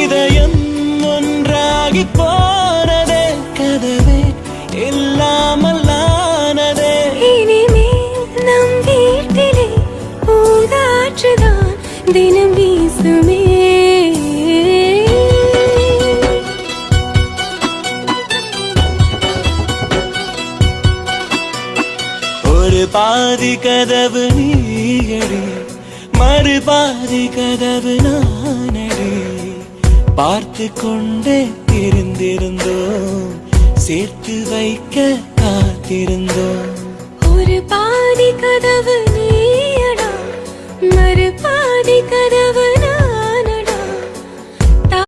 இதயம் ஒன்றாகி போனதே, கதவே இல்லாமல் ஆனதே. இனிமேல் நம் வீட்டிலே பூங்காற்றுதான் தினம் வீசுமே. ஒரு பாதி கதவு நீயடி, மறுபாதி கதவு நானடி. பார்த்து கொண்டே இருந்திருந்தோம், சேர்த்து வைக்க காத்திருந்தோம். ஒரு பாதி கதவு